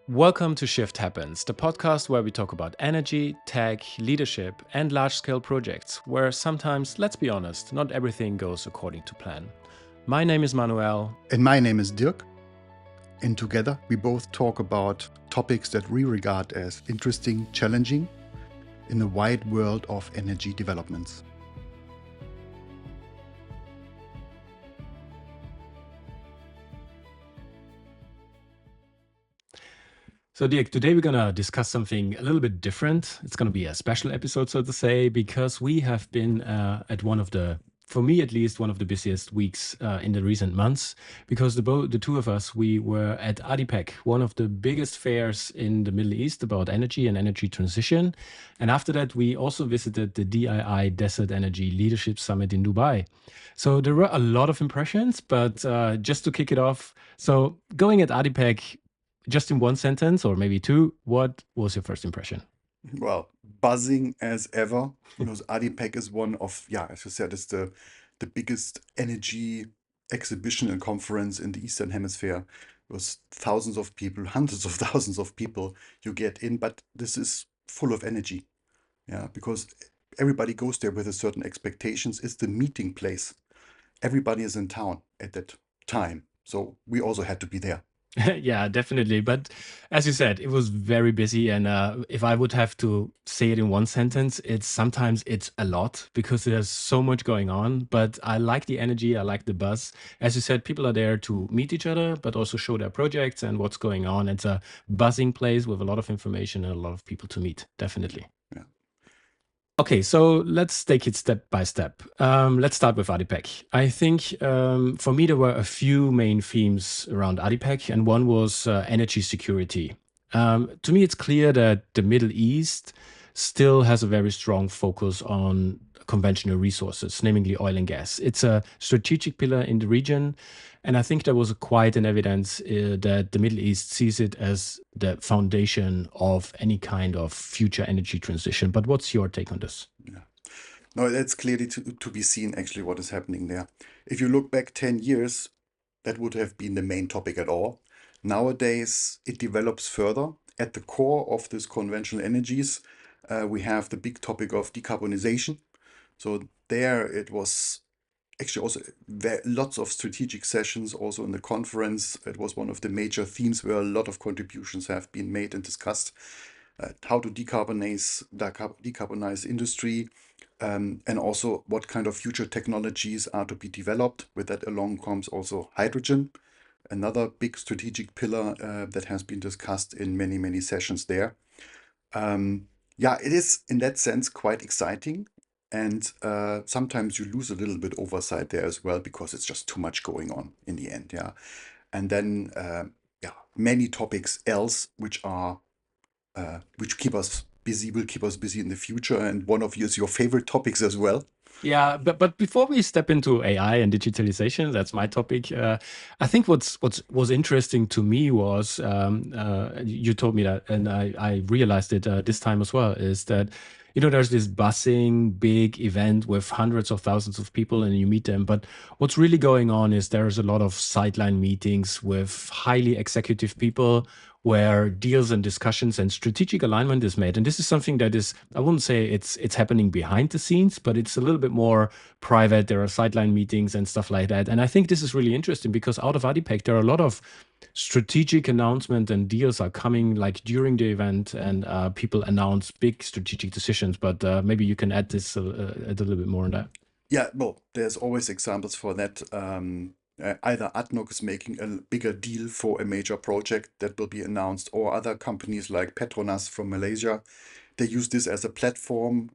Welcome to Shift Happens, the podcast where we talk about energy, tech, leadership, and large scale projects, where sometimes, let's be honest, not everything goes according to plan. My name is Manuel. And my name is Dirk. And together we both talk about topics that we regard as interesting, challenging in the wide world of energy developments. So, Dirk, today we're going to discuss something a little bit different. It's going to be a special episode, so to say, because we have been at one of the, for me at least, one of the busiest weeks in the recent months, because the two of us, we were at ADIPEC, one of the biggest fairs in the Middle East about energy and energy transition. And after that, we also visited the DII Desert Energy Leadership Summit in Dubai. So there were a lot of impressions, but just to kick it off, so going at ADIPEC, just in one sentence or maybe two, what was your first impression? Well, buzzing as ever, because ADIPEC is one of, as you said, it's the biggest energy exhibition and conference in the Eastern Hemisphere. It was thousands of people, hundreds of thousands of people you get in, but this is full of energy. Yeah, because everybody goes there with a certain expectations. It's the meeting place. Everybody is in town at that time. So we also had to be there. Yeah, definitely. But as you said, it was very busy. And if I would have to say it in one sentence, sometimes it's a lot because there's so much going on. But I like the energy. I like the buzz. As you said, people are there to meet each other, but also show their projects and what's going on. It's a buzzing place with a lot of information and a lot of people to meet. Definitely. Yeah. Okay, so let's take it step by step. Let's start with ADIPEC. I think for me, there were a few main themes around ADIPEC, and one was energy security. To me, it's clear that the Middle East still has a very strong focus on conventional resources, namely oil and gas. It's a strategic pillar in the region. And I think there was quite an evidence that the Middle East sees it as the foundation of any kind of future energy transition. But what's your take on this? Yeah. No, that's clearly to be seen actually what is happening there. If you look back 10 years, that would have been the main topic at all. Nowadays, it develops further. At the core of this conventional energies, we have the big topic of decarbonization. So there it was actually also lots of strategic sessions also in the conference. It was one of the major themes where a lot of contributions have been made and discussed. How to decarbonize industry, and also what kind of future technologies are to be developed. With that along comes also hydrogen, another big strategic pillar that has been discussed in many, many sessions there. It is in that sense quite exciting. And sometimes you lose a little bit oversight there as well because it's just too much going on in the end. Yeah. And then, many topics else which keep us busy, will keep us busy in the future. And one of your favorite topics as well. Yeah, but before we step into AI and digitalization, that's my topic. I think what was interesting to me was you told me that, and I realized it this time as well, is that there's this buzzing big event with hundreds of thousands of people, and you meet them. But what's really going on is there's a lot of sideline meetings with highly executive people where deals and discussions and strategic alignment is made. And this is something that is, I wouldn't say it's happening behind the scenes, but it's a little bit more private. There are sideline meetings and stuff like that. And I think this is really interesting because out of ADIPEC, there are a lot of strategic announcements and deals are coming like during the event, and people announce big strategic decisions. But maybe you can add this a little bit more on that. Yeah, well, there's always examples for that. Either ADNOC is making a bigger deal for a major project that will be announced, or other companies like Petronas from Malaysia. They use this as a platform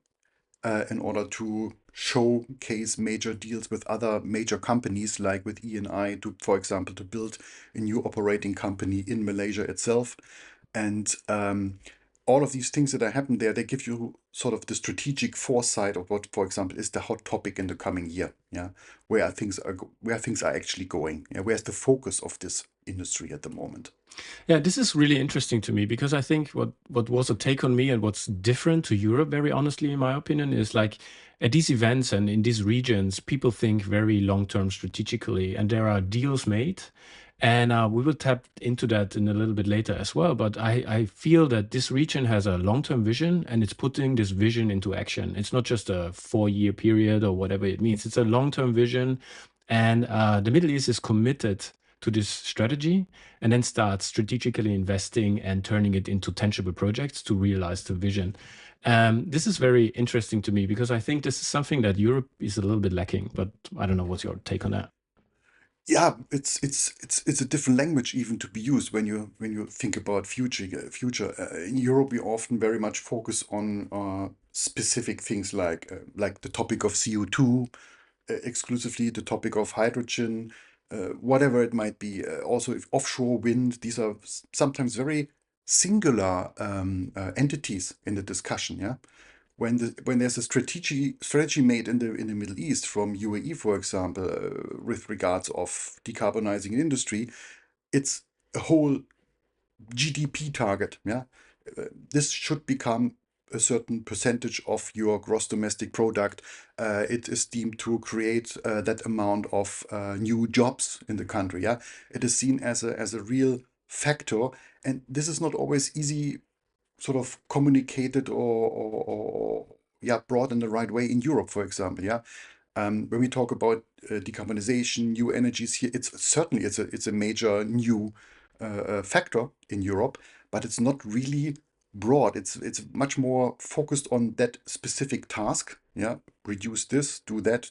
in order to showcase major deals with other major companies, like with Eni, for example, to build a new operating company in Malaysia itself. And all of these things that are happening there, they give you sort of the strategic foresight of what, for example, is the hot topic in the coming year. Yeah, where things are actually going. Yeah, where's the focus of this industry at the moment? Yeah, this is really interesting to me because I think what was a take on me and what's different to Europe, very honestly, in my opinion, is like at these events and in these regions, people think very long term strategically, and there are deals made. And we will tap into that in a little bit later as well. But I feel that this region has a long term vision and it's putting this vision into action. It's not just a 4 year period or whatever it means, it's a long term vision. And the Middle East is committed to this strategy and then start strategically investing and turning it into tangible projects to realize the vision. This is very interesting to me because I think this is something that Europe is a little bit lacking, but I don't know what's your take on that. Yeah, it's a different language even to be used when you think about future. In Europe, we often very much focus on specific things like the topic of CO2, exclusively the topic of hydrogen, whatever it might be. Also, if offshore wind, these are sometimes very singular entities in the discussion. Yeah, when there's a strategy made in the Middle East from UAE, for example, with regards of decarbonizing industry, it's a whole GDP target. Yeah, this should become a certain percentage of your gross domestic product. It is deemed to create that amount of new jobs in the country. Yeah, it is seen as a real factor, and this is not always easy sort of communicated or yeah, brought in the right way in Europe, for example. Yeah, when we talk about decarbonization, new energies here, it's certainly it's a major new factor in Europe, but it's not really broad. It's much more focused on that specific task. Yeah, reduce this, do that,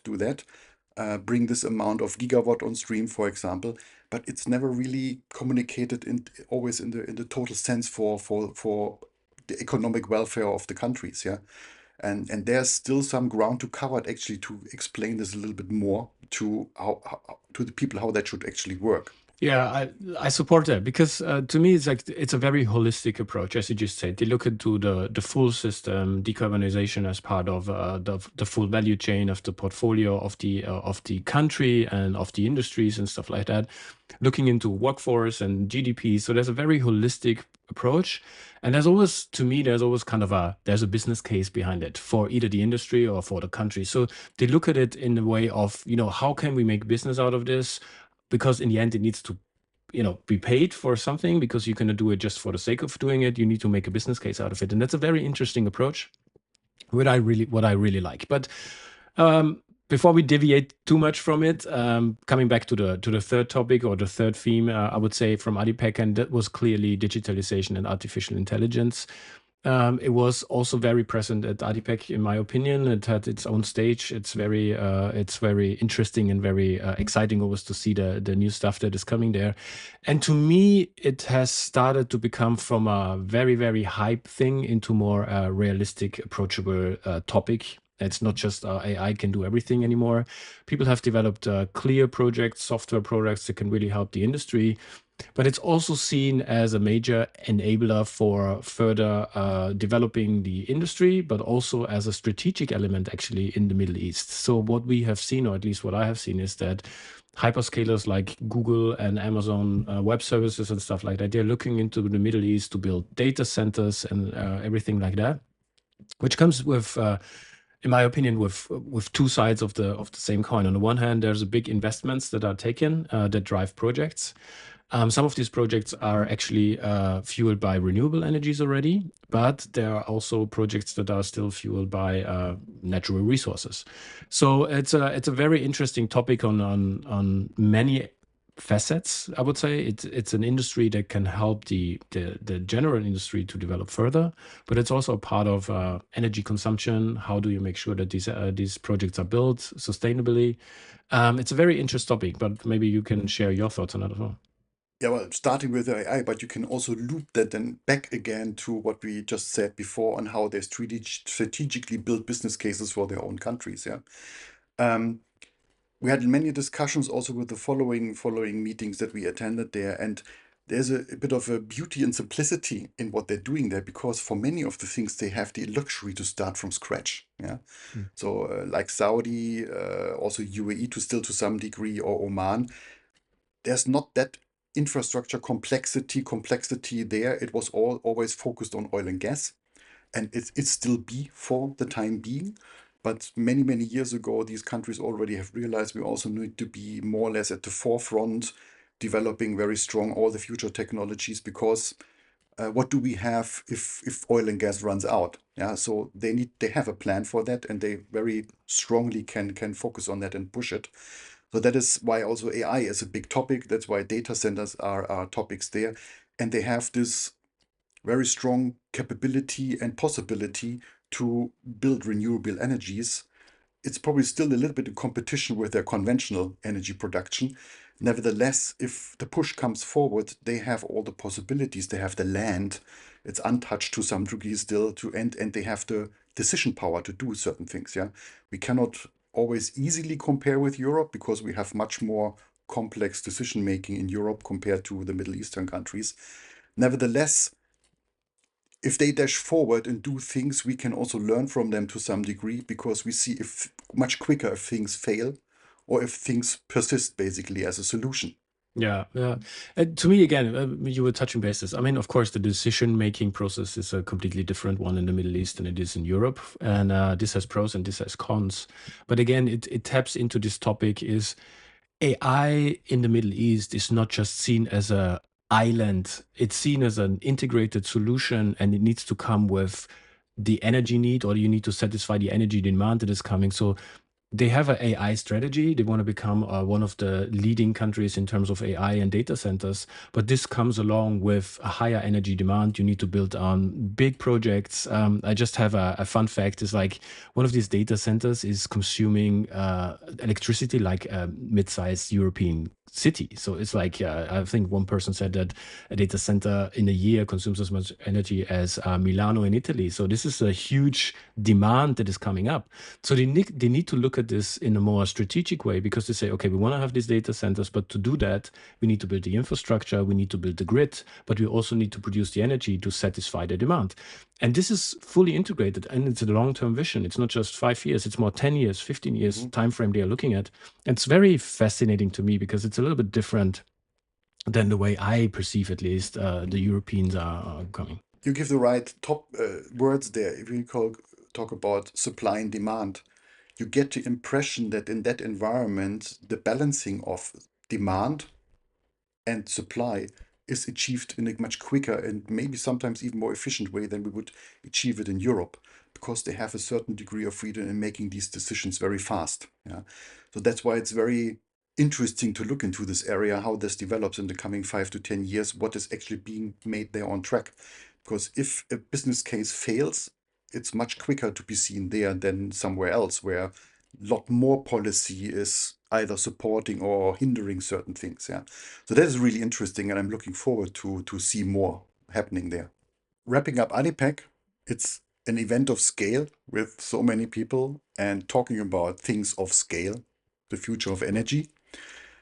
bring this amount of gigawatt on stream, for example. But it's never really communicated in always in the total sense for the economic welfare of the countries. Yeah, and there's still some ground to cover actually to explain this a little bit more to to the people how that should actually work. Yeah, I support that because to me it's like it's a very holistic approach, as you just said. They look into the full system, decarbonization as part of the full value chain of the portfolio of the country and of the industries and stuff like that. Looking into workforce and GDP, so there's a very holistic approach, and there's always to me there's always kind of a business case behind it for either the industry or for the country. So they look at it in the way of how can we make business out of this because in the end it needs to be paid for something because you're going to do it just for the sake of doing it. You need to make a business case out of it, and that's a very interesting approach what I really like. But before we deviate too much from it, coming back to the third topic or the third theme, I would say from ADIPEC, and that was clearly digitalization and artificial intelligence. It was also very present at ADIPEC, in my opinion. It had its own stage. It's very interesting and very exciting always to see the new stuff that is coming there. And to me, it has started to become from a very, very hype thing into more realistic, approachable topic. It's not just AI can do everything anymore. People have developed clear projects, software products that can really help the industry, but it's also seen as a major enabler for further developing the industry, but also as a strategic element actually in the Middle East. So what we have seen, or at least what I have seen, is that hyperscalers like Google and Amazon Web Services and stuff like that, they're looking into the Middle East to build data centers and everything like that, which comes with in my opinion, with two sides of the same coin. On the one hand, there's a big investments that are taken that drive projects. Some of these projects are actually fueled by renewable energies already, but there are also projects that are still fueled by natural resources. So it's a very interesting topic on many facets. I would say it's an industry that can help the general industry to develop further, but it's also a part of energy consumption. How do you make sure that these projects are built sustainably? It's a very interesting topic, but maybe you can share your thoughts on that as well. Yeah, well, starting with AI, but you can also loop that then back again to what we just said before on how they strategically build business cases for their own countries. Yeah. Um, we had many discussions also with the following meetings that we attended there, and there's a bit of a beauty and simplicity in what they're doing there because for many of the things they have the luxury to start from scratch. Yeah, Mm. so like Saudi, also UAE to still to some degree or Oman, there's not that infrastructure complexity there. It was all always focused on oil and gas, and it still be for the time being. But many years ago, these countries already have realized we also need to be more or less at the forefront, developing very strong all the future technologies, because what do we have if oil and gas runs out? Yeah, so they have a plan for that, and they very strongly can focus on that and push it. So that is why also AI is a big topic. That's why data centers are topics there, and they have this very strong capability and possibility to build renewable energies. It's probably still a little bit in competition with their conventional energy production. Nevertheless, if the push comes forward, they have all the possibilities. They have the land. It's untouched to some degree still and they have the decision power to do certain things. Yeah. We cannot always easily compare with Europe because we have much more complex decision making in Europe compared to the Middle Eastern countries. Nevertheless, if they dash forward and do things, we can also learn from them to some degree because we see if much quicker if things fail or if things persist basically as a solution. Yeah, yeah. To me, again, you were touching bases. I mean, of course, the decision-making process is a completely different one in the Middle East than it is in Europe, and this has pros and this has cons. But again, it taps into this topic: is AI in the Middle East is not just seen as a island; it's seen as an integrated solution, and it needs to come with the energy need, or you need to satisfy the energy demand that is coming. So they have an AI strategy. They want to become one of the leading countries in terms of AI and data centers. But this comes along with a higher energy demand. You need to build on big projects. I just have a fun fact. Is like one of these data centers is consuming electricity like a mid-sized European city. So it's like I think one person said that a data center in a year consumes as much energy as Milano in Italy. So this is a huge demand that is coming up. So they need to look at this in a more strategic way because they say, okay, we want to have these data centers, but to do that, we need to build the infrastructure, we need to build the grid, but we also need to produce the energy to satisfy the demand. And this is fully integrated and it's a long-term vision. It's not just 5 years, it's more 10 years, 15 years time frame they are looking at. And it's very fascinating to me because it's a little bit different than the way I perceive at least the Europeans are coming. You give the right top words there. If you talk about supply and demand, you get the impression that in that environment, the balancing of demand and supply is achieved in a much quicker and maybe sometimes even more efficient way than we would achieve it in Europe because they have a certain degree of freedom in making these decisions very fast. Yeah. So that's why it's very interesting to look into this area, how this develops in the coming 5 to 10 years, what is actually being made there on track. Because if a business case fails, it's much quicker to be seen there than somewhere else where a lot more policy is either supporting or hindering certain things. Yeah. So that is really interesting, and I'm looking forward to see more happening there. Wrapping up ADIPEC, it's an event of scale with so many people and talking about things of scale, the future of energy.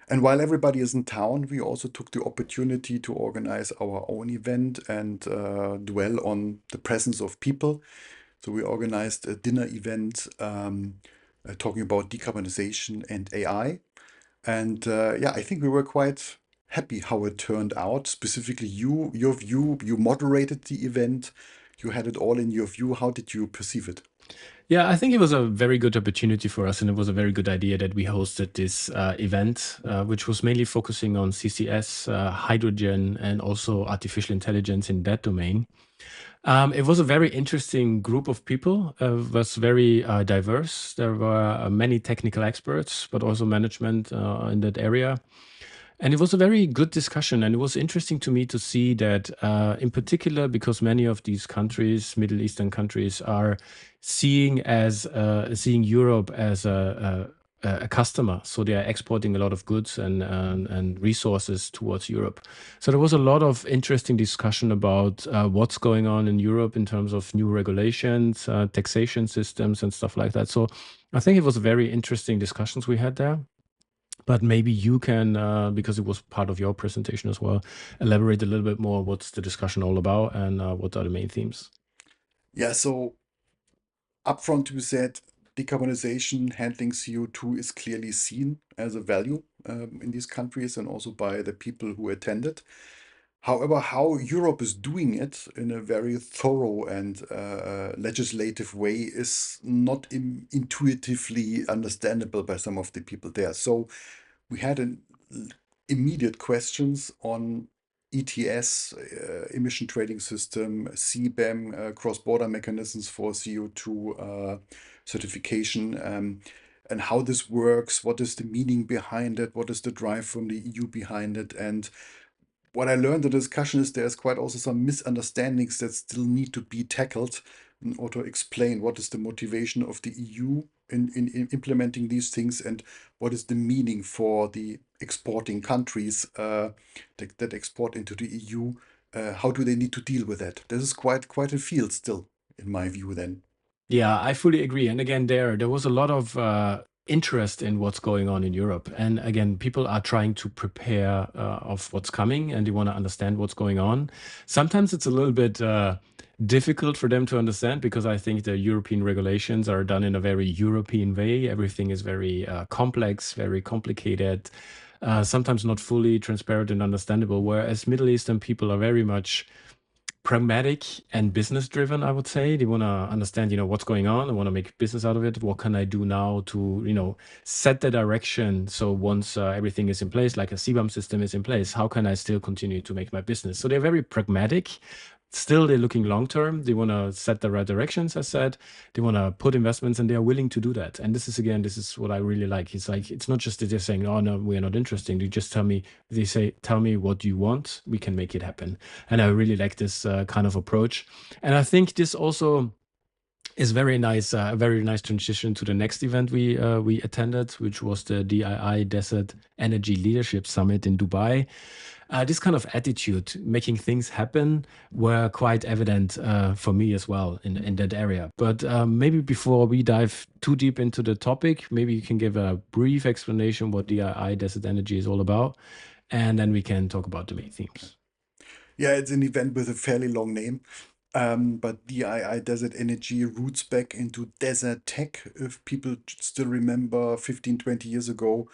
And while everybody is in town, we also took the opportunity to organize our own event and dwell on the presence of people. So we organized a dinner event talking about decarbonization and AI. And yeah, I think we were quite happy how it turned out. Specifically, your view, you moderated the event, you had it all in your view. How did you perceive it? Yeah, I think it was a very good opportunity for us, and it was a very good idea that we hosted this event, which was mainly focusing on CCS, hydrogen, and also artificial intelligence in that domain. It was a very interesting group of people. It was very diverse. There were many technical experts, but also management in that area. And it was a very good discussion. And it was interesting to me to see that, in particular, because many of these countries, Middle Eastern countries, are seeing Europe as a customer. So they are exporting a lot of goods and resources towards Europe. So there was a lot of interesting discussion about what's going on in Europe in terms of new regulations, taxation systems, and stuff like that. So I think it was very interesting discussions we had there. But maybe you can, because it was part of your presentation as well, elaborate a little bit more what's the discussion all about and what are the main themes? Yeah, so upfront, you said decarbonization, handling CO2 is clearly seen as a value in these countries and also by the people who attend it. However, how Europe is doing it in a very thorough and legislative way is not intuitively understandable by some of the people there. So we had immediate questions on ETS, emission trading system, CBAM, cross-border mechanisms for CO2 certification, and how this works, what is the meaning behind it, what is the drive from the EU behind it. And what I learned in the discussion is there's quite also some misunderstandings that still need to be tackled in order to explain what is the motivation of the EU in implementing these things and what is the meaning for the exporting countries that export into the EU. How do they need to deal with that? This is quite a field still, in my view, then. Yeah, I fully agree. And again, there was a lot of interest in what's going on in Europe. And again, people are trying to prepare of what's coming, and they want to understand what's going on. Sometimes it's a little bit difficult for them to understand because I think the European regulations are done in a very European way. Everything is very complex, very complicated. Sometimes not fully transparent and understandable, whereas Middle Eastern people are very much pragmatic and business driven, I would say. They want to understand, what's going on. They want to make business out of it. What can I do now to, set the direction? So once everything is in place, like a CBAM system is in place, how can I still continue to make my business? So they're very pragmatic. Still, they're looking long term. They want to set the right directions, as said. They want to put investments, and they are willing to do that. And this is what I really like. It's like, it's not just that they're saying, oh, no, we're not interested. They just they say, tell me what you want. We can make it happen. And I really like this kind of approach. And I think this also is very nice, a very nice transition to the next event we attended, which was the DII Desert Energy Leadership Summit in Dubai. This kind of attitude, making things happen, were quite evident for me as well in that area. But maybe before we dive too deep into the topic, maybe you can give a brief explanation what DII Desert Energy is all about, and then we can talk about the main themes. Yeah, it's an event with a fairly long name. But DII Desert Energy roots back into desert tech. If people still remember 15, 20 years ago,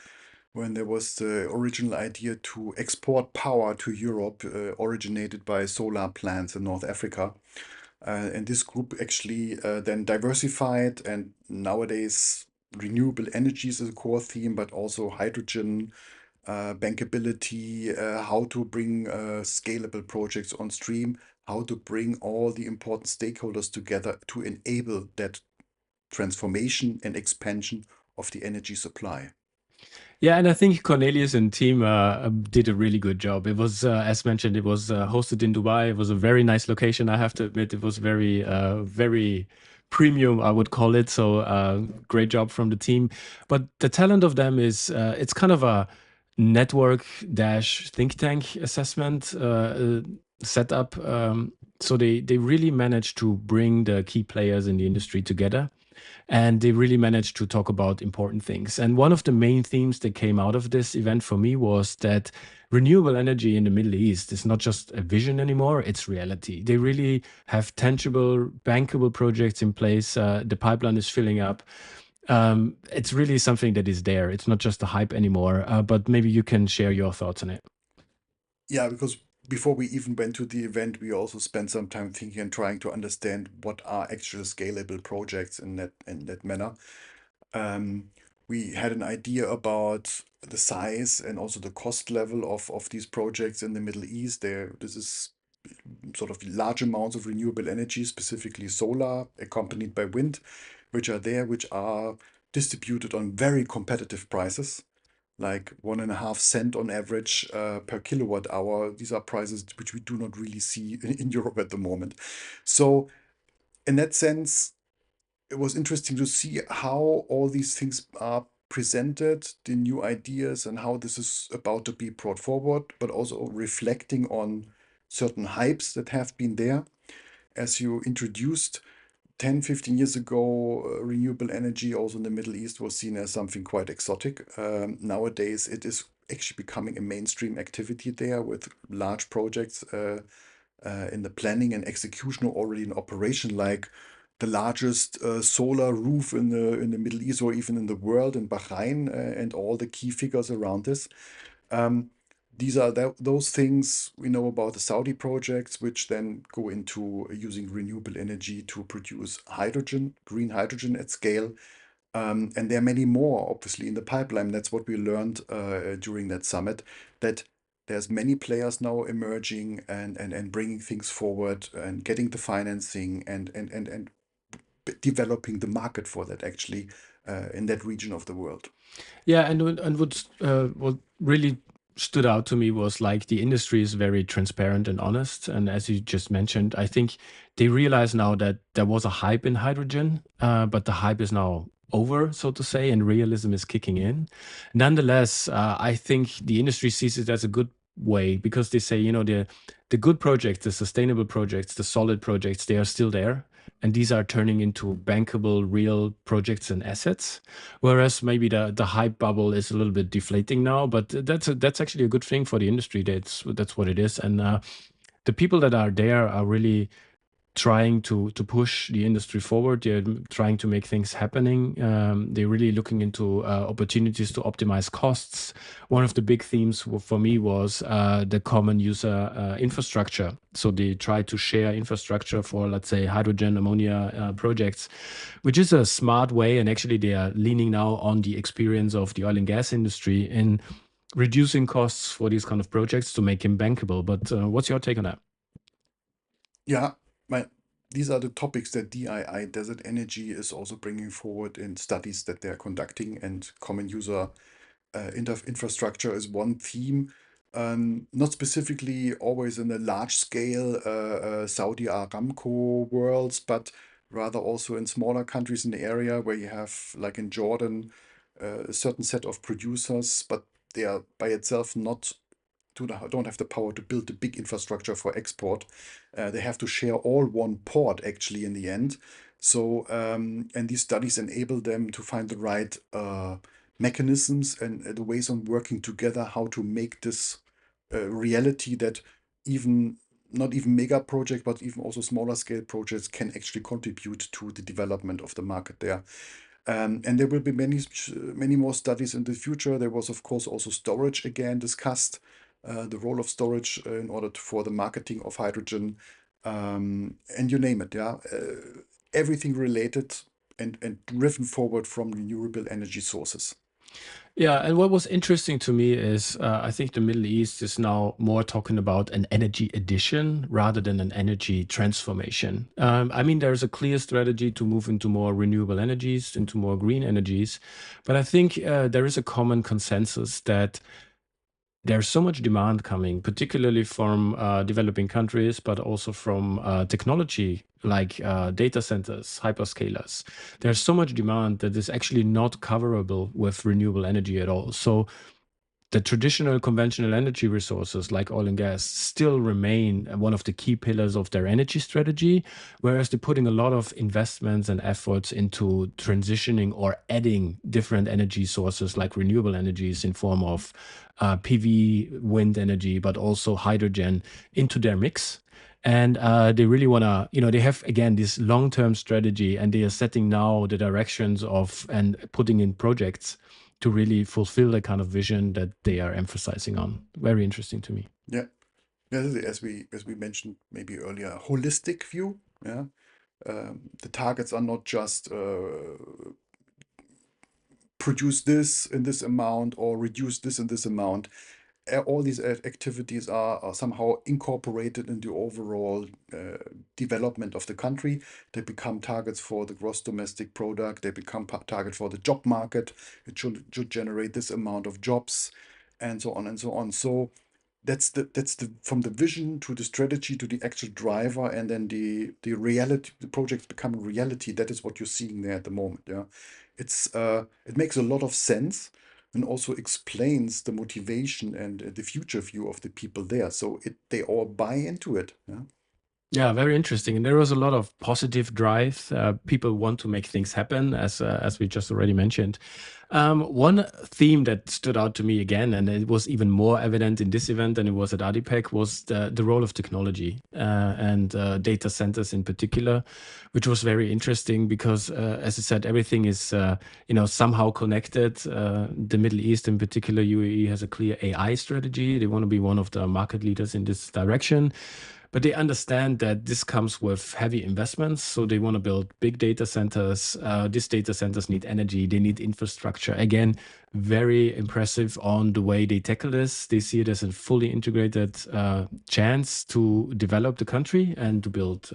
when there was the original idea to export power to Europe, originated by solar plants in North Africa. And this group actually then diversified, and nowadays renewable energies is a core theme, but also hydrogen, bankability, how to bring scalable projects on stream, how to bring all the important stakeholders together to enable that transformation and expansion of the energy supply. Yeah, and I think Cornelius and team did a really good job. It was, as mentioned, it was hosted in Dubai. It was a very nice location, I have to admit. It was very premium, I would call it. So great job from the team. But the talent of them is, it's kind of a network dash think tank assessment setup. So they really managed to bring the key players in the industry together, and they really managed to talk about important things. And one of the main themes that came out of this event for me was that renewable energy in the Middle East is not just a vision anymore, it's reality. They really have tangible, bankable projects in place. The pipeline is filling up. It's really something that is there. It's not just a hype anymore, but maybe you can share your thoughts on it. Yeah, because before we even went to the event, we also spent some time thinking and trying to understand what are actual scalable projects in that manner. Um, we had an idea about the size and also the cost level of these projects in the Middle East. This is sort of large amounts of renewable energy, specifically solar, accompanied by wind, which are distributed on very competitive prices, like 1.5 cent on average per kilowatt hour. These are prices which we do not really see in Europe at the moment. So, in that sense, it was interesting to see how all these things are presented, the new ideas, and how this is about to be brought forward, but also reflecting on certain hypes that have been there. As you introduced, 10, 15 years ago, renewable energy also in the Middle East was seen as something quite exotic. Nowadays, it is actually becoming a mainstream activity there with large projects in the planning and execution or already in operation, like the largest solar roof in the Middle East or even in the world in Bahrain, and all the key figures around this. Um, these are those things we know about the Saudi projects, which then go into using renewable energy to produce hydrogen, green hydrogen at scale. And there are many more, obviously, in the pipeline. That's what we learned during that summit, that there's many players now emerging and bringing things forward and getting the financing and developing the market for that, actually, in that region of the world. Yeah, and what really stood out to me was like the industry is very transparent and honest. And as you just mentioned, I think they realize now that there was a hype in hydrogen, but the hype is now over, so to say, and realism is kicking in. Nonetheless, I think the industry sees it as a good way because they say, the good projects, the sustainable projects, the solid projects, they are still there. And these are turning into bankable, real projects and assets. Whereas maybe the hype bubble is a little bit deflating now, but that's actually a good thing for the industry. That's what it is, and the people that are there are really trying to push the industry forward. They're trying to make things happening. They're really looking into opportunities to optimize costs. One of the big themes for me was the common user infrastructure. So they try to share infrastructure for, let's say, hydrogen, ammonia projects, which is a smart way. And actually, they are leaning now on the experience of the oil and gas industry in reducing costs for these kind of projects to make them bankable. But what's your take on that? Yeah, my, these are the topics that DII Desert Energy is also bringing forward in studies that they're conducting, and common user infrastructure is one theme. Not specifically always in the large scale Saudi Aramco worlds, but rather also in smaller countries in the area where you have, like in Jordan, a certain set of producers, but they are by itself not don't have the power to build the big infrastructure for export. They have to share all one port, actually, in the end. So, and these studies enable them to find the right mechanisms and the ways on working together, how to make this reality that even not even mega project, but even also smaller scale projects can actually contribute to the development of the market there. And there will be many more studies in the future. There was, of course, also storage again discussed, the role of storage in order for the marketing of hydrogen, and you name it. Yeah, everything related and driven forward from renewable energy sources. Yeah, and what was interesting to me is I think the Middle East is now more talking about an energy addition rather than an energy transformation. I mean, there's a clear strategy to move into more renewable energies, into more green energies, but I think there is a common consensus that there's so much demand coming, particularly from developing countries, but also from technology like data centers, hyperscalers. There's so much demand that is actually not coverable with renewable energy at all. So the traditional conventional energy resources like oil and gas still remain one of the key pillars of their energy strategy, whereas they're putting a lot of investments and efforts into transitioning or adding different energy sources like renewable energies in form of PV, wind energy, but also hydrogen into their mix. And they really want to, they have again this long-term strategy, and they are setting now the directions of and putting in projects to really fulfill the kind of vision that they are emphasizing on. Very interesting to me. Yeah, as we mentioned maybe earlier, a holistic view. Yeah, the targets are not just produce this in this amount or reduce this in this amount. All these activities are somehow incorporated in the overall development of the country. They become targets for the gross domestic product. They become target for the job market. It should generate this amount of jobs, and so on and so on. So that's the from the vision to the strategy to the actual driver, and then the reality, the projects become reality. That is what you're seeing there at the moment. Yeah, it makes a lot of sense, and also explains the motivation and the future view of the people there. So they all buy into it. Yeah. Yeah, very interesting. And there was a lot of positive drive. People want to make things happen, as we just already mentioned. One theme that stood out to me again, and it was even more evident in this event than it was at ADIPEC, was the role of technology and data centers in particular, which was very interesting because, as I said, everything is somehow connected. The Middle East, in particular, UAE has a clear AI strategy. They want to be one of the market leaders in this direction. But they understand that this comes with heavy investments. So they want to build big data centers. These data centers need energy, they need infrastructure. Again, very impressive on the way they tackle this. They see it as a fully integrated chance to develop the country and to build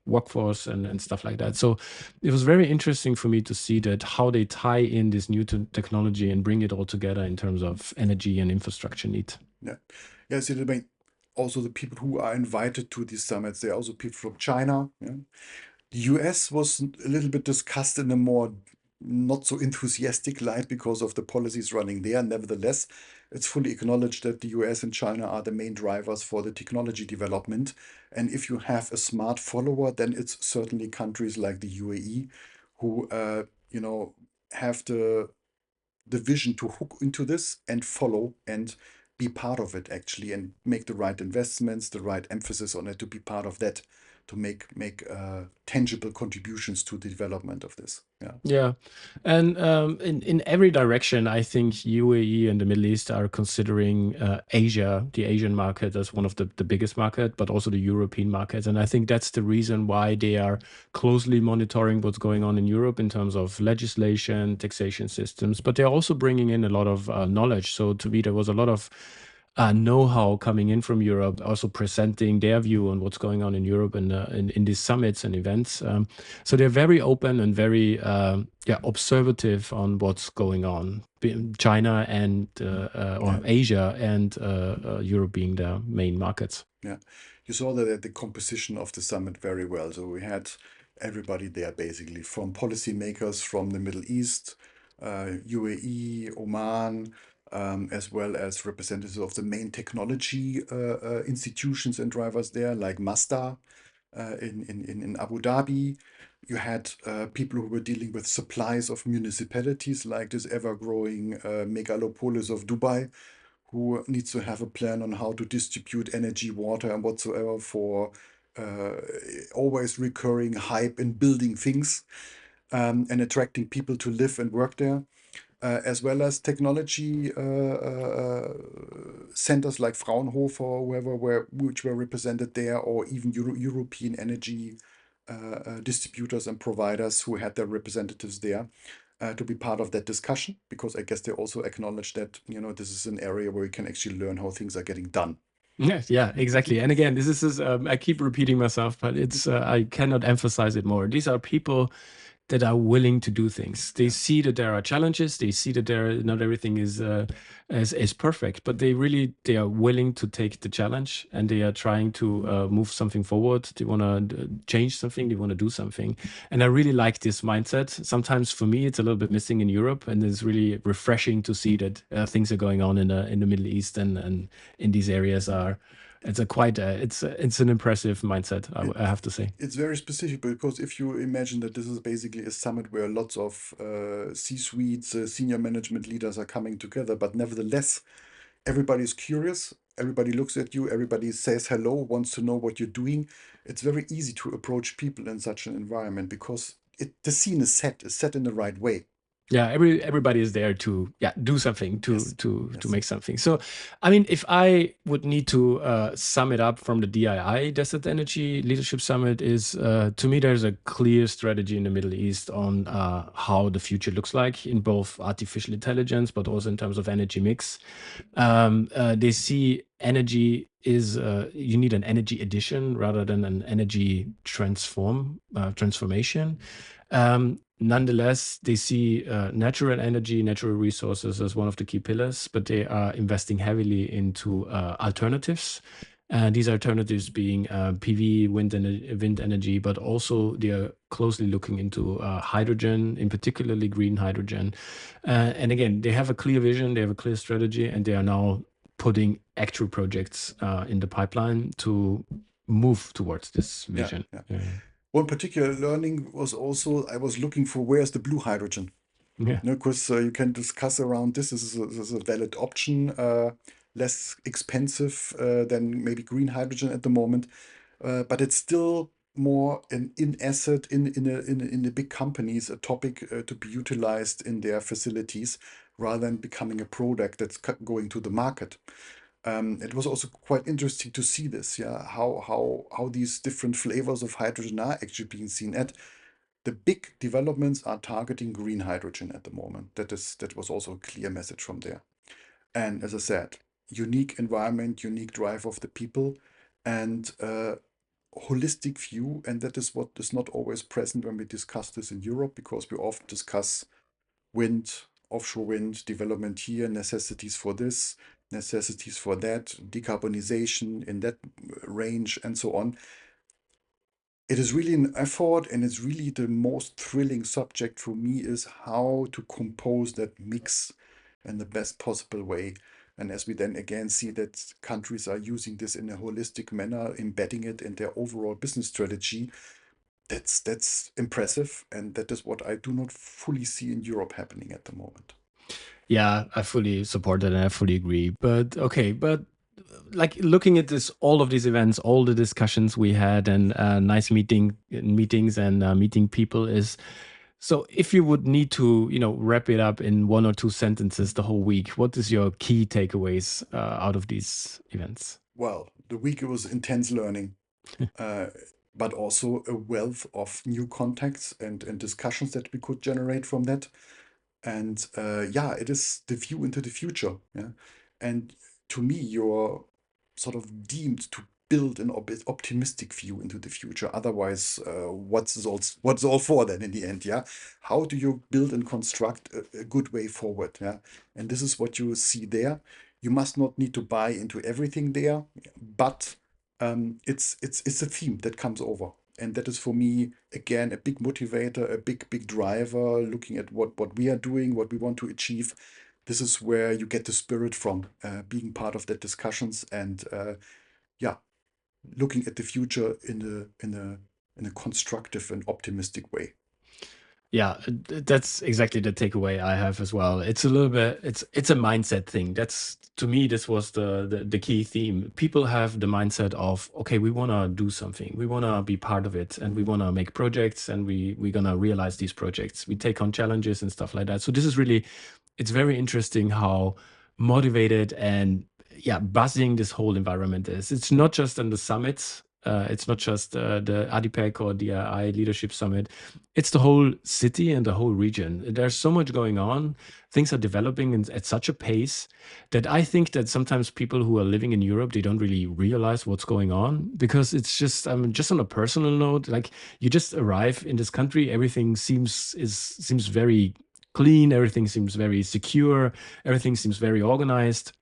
workforce and stuff like that. So it was very interesting for me to see that how they tie in this new technology and bring it all together in terms of energy and infrastructure need. Yeah. Yeah, see, I mean, also the people who are invited to these summits, they're also people from China. Yeah. The US was a little bit discussed in a more not so enthusiastic light because of the policies running there. Nevertheless, it's fully acknowledged that the US and China are the main drivers for the technology development. And if you have a smart follower, then it's certainly countries like the UAE who, have the vision to hook into this and follow and be part of it actually and make the right investments, the right emphasis on it to be part of that, to make tangible contributions to the development of this. Yeah. Yeah, and in every direction, I think UAE and the Middle East are considering Asia, the Asian market, as one of the biggest market, but also the European market. And I think that's the reason why they are closely monitoring what's going on in Europe in terms of legislation, taxation systems. But they're also bringing in a lot of knowledge. So to me, there was a lot of know-how coming in from Europe, also presenting their view on what's going on in Europe and in these summits and events. So they're very open and very observative on what's going on. China and or Yeah. Asia and Europe being the main markets. Yeah. You saw the composition of the summit very well. So we had everybody there basically from policymakers from the Middle East, UAE, Oman, as well as representatives of the main technology institutions and drivers there, like Mazda in Abu Dhabi. You had people who were dealing with supplies of municipalities, like this ever-growing megalopolis of Dubai, who needs to have a plan on how to distribute energy, water, and whatsoever for uh, always recurring hype in building things and attracting people to live and work there, as well as technology centers like Fraunhofer, which were represented there, or even European energy distributors and providers who had their representatives there to be part of that discussion, because I guess they also acknowledge that this is an area where you can actually learn how things are getting done. Yes, yeah, exactly. And again, this is I keep repeating myself, but it's I cannot emphasize it more. These are people that are willing to do things. They Yeah. see that there are challenges. They see that not everything is perfect, but they are willing to take the challenge and they are trying to move something forward. They want to change something. They want to do something, and I really like this mindset. Sometimes for me, it's a little bit missing in Europe, and it's really refreshing to see that things are going on in the Middle East and in these areas are. It's a quite it's an impressive mindset. It, I have to say. it's very specific because if you imagine that this is basically a summit where lots of C-suites, senior management leaders are coming together, but nevertheless, everybody's curious. Everybody looks at you. Everybody says hello, wants to know what you're doing. It's very easy to approach people in such an environment because the scene is set in the right way. Yeah, everybody is there to do something to Yes, to yes, make something. So I mean, if I would need to sum it up from the DII Desert Energy Leadership Summit, is to me there's a clear strategy in the Middle East on how the future looks like in both artificial intelligence but also in terms of energy mix. They see energy is you need an energy addition rather than an energy transformation. Nonetheless, they see natural energy, natural resources as one of the key pillars, but they are investing heavily into alternatives. These alternatives being PV, wind energy, but also they are closely looking into hydrogen, in particularly green hydrogen. And again, they have a clear vision, they have a clear strategy, and they are now putting actual projects in the pipeline to move towards this Yeah, vision. yeah. Yeah. One particular learning was also I was looking for where's the blue hydrogen. Yeah. Because you can discuss around this is a valid option, less expensive than maybe green hydrogen at the moment, but it's still more an in asset in the big companies, a topic to be utilized in their facilities rather than becoming a product that's going to the market. It was also quite interesting to see this, yeah, how these different flavors of hydrogen are actually being seen at. The big developments are targeting green hydrogen at the moment. That was also a clear message from there. And as I said, unique environment, unique drive of the people, and holistic view. And that is what is not always present when we discuss this in Europe, because we often discuss wind, offshore wind development here, necessities for this, necessities for that, decarbonization in that range, and so on. It is really an effort, and it's really the most thrilling subject for me is how to compose that mix in the best possible way. And as we then again see that countries are using this in a holistic manner, embedding it in their overall business strategy, that's impressive, and that is what I do not fully see in Europe happening at the moment. Yeah, I fully support that and I fully agree. But okay, but like looking at this, all of these events, all the discussions we had, and nice meetings and meeting people is. So, if you would need to, wrap it up in one or two sentences the whole week, what is your key takeaways out of these events? Well, the week was intense learning, uh, but also a wealth of new contacts and discussions that we could generate from that. And yeah, it is the view into the future. Yeah. And to me, you're sort of deemed to build an optimistic view into the future. Otherwise, what's all for then in the end? Yeah. How do you build and construct a good way forward? Yeah. And this is what you see there. You must not need to buy into everything there, but it's a theme that comes over. And that is for me, again, a big motivator, a big driver, looking at what we are doing, what we want to achieve. This is where you get the spirit from, being part of the discussions and yeah, looking at the future in a constructive and optimistic way. Yeah, that's exactly the takeaway I have as well. It's a little bit, it's a mindset thing. That's to me, this was the key theme. People have the mindset of, okay, we want to do something, we want to be part of it, and we want to make projects, and we're gonna realize these projects. We take on challenges and stuff like that. So this is really, it's very interesting how motivated and yeah, buzzing this whole environment is. It's not just in the summits. It's not just the ADIPEC or DII Leadership Summit. It's the whole city and the whole region. There's so much going on. Things are developing at such a pace that I think that sometimes people who are living in Europe, they don't really realize what's going on, because it's just on a personal note, like you just arrive in this country, everything seems very clean, everything seems very secure, everything seems very organized,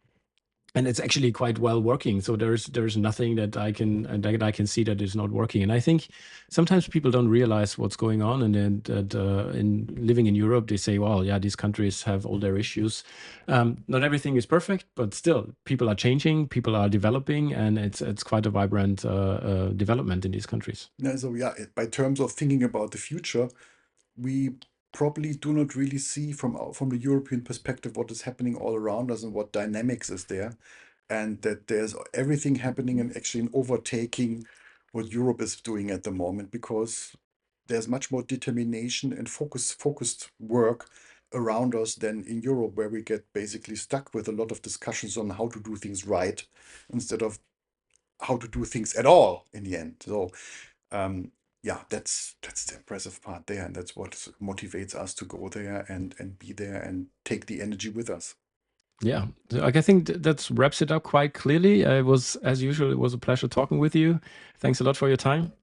and it's actually quite well working. So there's nothing that I can see that is not working. And I think sometimes people don't realize what's going on, and then that in living in Europe, they say, well, yeah, these countries have all their issues. Not everything is perfect, but still, people are changing, people are developing, and it's quite a vibrant development in these countries. Yeah, so yeah, by terms of thinking about the future, we probably do not really see from the European perspective what is happening all around us and what dynamics is there, and that there's everything happening and actually an overtaking what Europe is doing at the moment, because there's much more determination and focused work around us than in Europe, where we get basically stuck with a lot of discussions on how to do things right instead of how to do things at all in the end. So yeah, that's the impressive part there, and that's what motivates us to go there and be there and take the energy with us. Yeah, so, like I think that wraps it up quite clearly. It was, as usual, it was a pleasure talking with you. Thanks a lot for your time.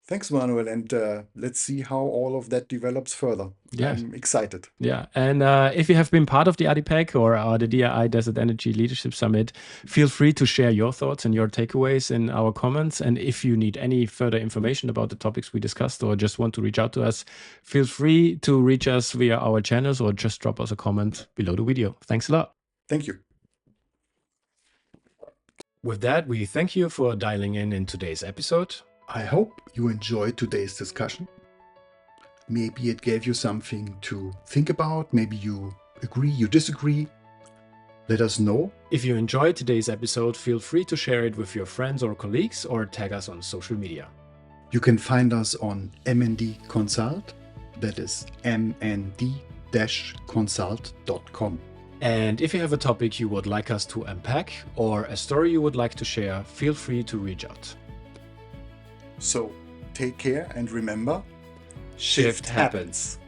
Thanks, Manuel, and let's see how all of that develops further. Yeah. I'm excited. Yeah, and if you have been part of the ADIPEC or the DII Desert Energy Leadership Summit, feel free to share your thoughts and your takeaways in our comments. And if you need any further information about the topics we discussed or just want to reach out to us, feel free to reach us via our channels or just drop us a comment below the video. Thanks a lot. Thank you. With that, we thank you for dialing in today's episode. I hope you enjoyed today's discussion. Maybe it gave you something to think about. Maybe you agree, you disagree. Let us know. If you enjoyed today's episode, feel free to share it with your friends or colleagues or tag us on social media. You can find us on MND Consult, that is mnd-consult.com. And if you have a topic you would like us to unpack or a story you would like to share, feel free to reach out. So take care and remember, Shift happens.